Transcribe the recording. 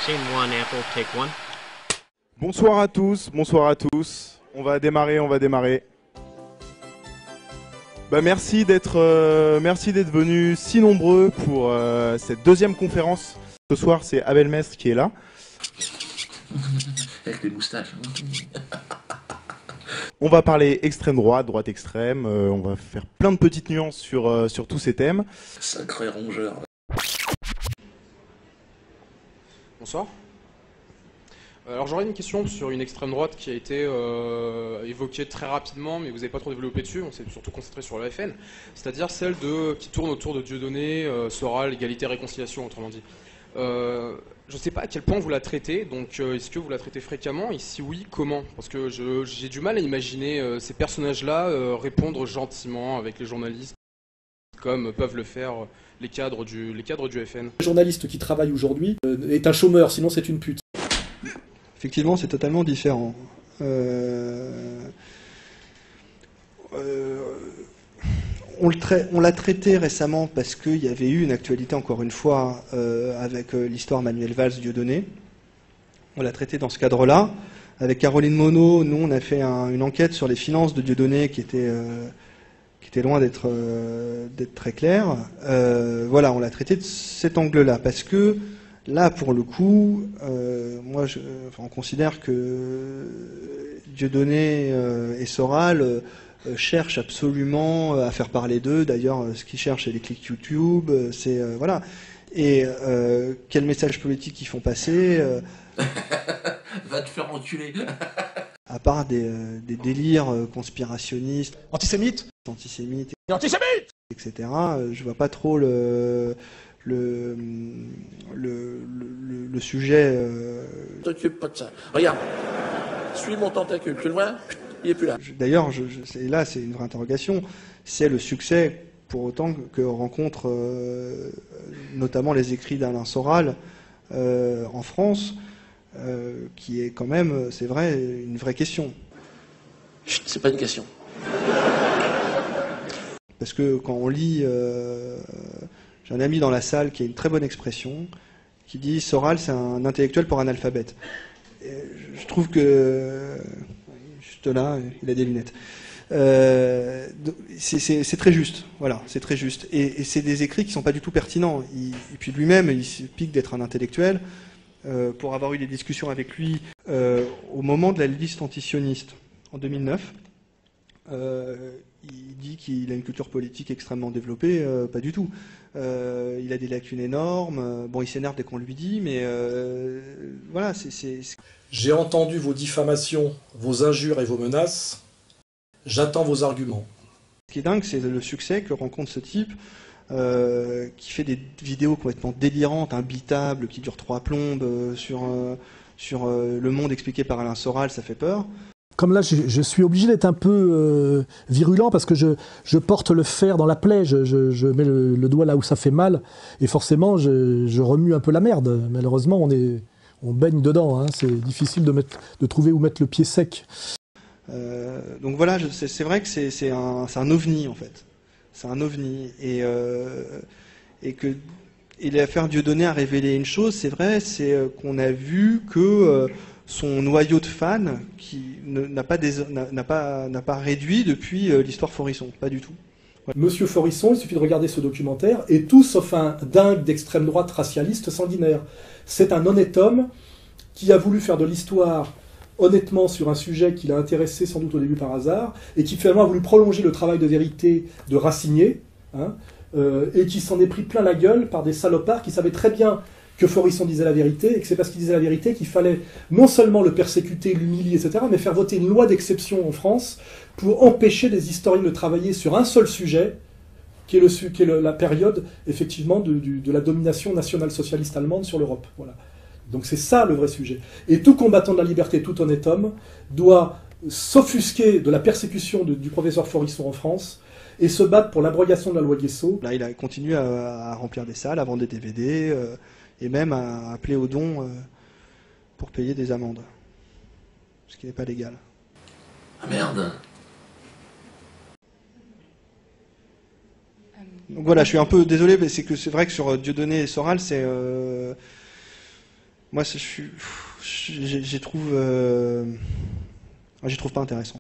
Scene 1, Apple, take 1. Bonsoir à tous, bonsoir à tous. On va démarrer. Bah merci d'être venus si nombreux pour cette deuxième conférence. Ce soir, c'est Abel Mestre qui est là. Avec les moustaches. On va parler extrême droite, droite extrême. On va faire plein de petites nuances sur tous ces thèmes. Sacré rongeur. Bonsoir. Alors j'aurais une question sur une extrême droite qui a été évoquée très rapidement, mais vous n'avez pas trop développé dessus, on s'est surtout concentré sur le FN, c'est-à-dire celle qui tourne autour de Dieudonné, Soral, égalité, réconciliation, autrement dit. Je ne sais pas à quel point vous la traitez, donc est-ce que vous la traitez fréquemment, et si oui, comment? Parce que j'ai du mal à imaginer ces personnages-là répondre gentiment avec les journalistes, comme peuvent le faire les cadres du FN. Le journaliste qui travaille aujourd'hui est un chômeur, sinon c'est une pute. Effectivement, c'est totalement différent. On l'a traité récemment parce qu'il y avait eu une actualité, encore une fois, avec l'histoire Manuel Valls-Dieudonné. On l'a traité dans ce cadre-là. Avec Caroline Monod, nous, on a fait une enquête sur les finances de Dieudonné qui était loin d'être très claire. Voilà, on l'a traité de cet angle-là parce que là, pour le coup, on considère que Dieudonné et Soral cherchent absolument à faire parler d'eux. D'ailleurs, ce qu'ils cherchent, c'est les clics YouTube. Voilà. Et quel message politique ils font passer Va te faire enculer. À part des délires conspirationnistes, Antisémite, etc. Je vois pas trop le sujet. T'occupe pas de ça. Regarde, suis mon tentacule plus loin, il est plus là. D'ailleurs, là, c'est une vraie interrogation. C'est le succès, pour autant que rencontrent notamment les écrits d'Alain Soral en France, qui est quand même, c'est vrai, une vraie question. Chut, c'est pas une question. Parce que quand on lit, j'ai un ami dans la salle qui a une très bonne expression, qui dit Soral, c'est un intellectuel pour analphabète. Et je trouve que, juste là, il a des lunettes. C'est très juste, voilà, c'est très juste. Et c'est des écrits qui sont pas du tout pertinents. Et puis lui-même, il se pique d'être un intellectuel. Pour avoir eu des discussions avec lui au moment de la liste antisioniste en 2009, il dit qu'il a une culture politique extrêmement développée, pas du tout. Il a des lacunes énormes, bon il s'énerve dès qu'on lui dit, mais voilà, J'ai entendu vos diffamations, vos injures et vos menaces. J'attends vos arguments. Ce qui est dingue, c'est le succès que rencontre ce type, qui fait des vidéos complètement délirantes, imbitables, qui durent 3 plombes, sur le monde expliqué par Alain Soral, ça fait peur. Comme là, je suis obligé d'être un peu virulent parce que je porte le fer dans la plaie, je mets le doigt là où ça fait mal, et forcément, je remue un peu la merde. Malheureusement, on baigne dedans, hein. C'est difficile de trouver où mettre le pied sec. Donc voilà, c'est vrai que c'est un ovni, en fait. C'est un ovni. Et l'affaire Dieudonné a révélé une chose, c'est vrai, c'est qu'on a vu que son noyau de fans qui n'a pas réduit depuis l'histoire Forisson, pas du tout. Ouais. Monsieur Forisson, il suffit de regarder ce documentaire, est tout sauf un dingue d'extrême droite racialiste sanguinaire. C'est un honnête homme qui a voulu faire de l'histoire honnêtement sur un sujet qui l'a intéressé sans doute au début par hasard, et qui finalement a voulu prolonger le travail de vérité de Racinier, hein, et qui s'en est pris plein la gueule par des salopards qui savaient très bien que Forisson disait la vérité, et que c'est parce qu'il disait la vérité qu'il fallait non seulement le persécuter, l'humilier, etc., mais faire voter une loi d'exception en France pour empêcher des historiens de travailler sur un seul sujet, qui est la période, effectivement, de la domination nationale-socialiste allemande sur l'Europe. Voilà. Donc c'est ça le vrai sujet. Et tout combattant de la liberté, tout honnête homme, doit s'offusquer de la persécution du professeur Forisson en France et se battre pour l'abrogation de la loi Guesso. Là, il a continué à remplir des salles, à vendre des DVD, et même à appeler aux dons pour payer des amendes. Ce qui n'est pas légal. Ah merde. Donc voilà, je suis un peu désolé, mais c'est vrai que sur Dieudonné et Soral, Moi, j'y trouve pas intéressant.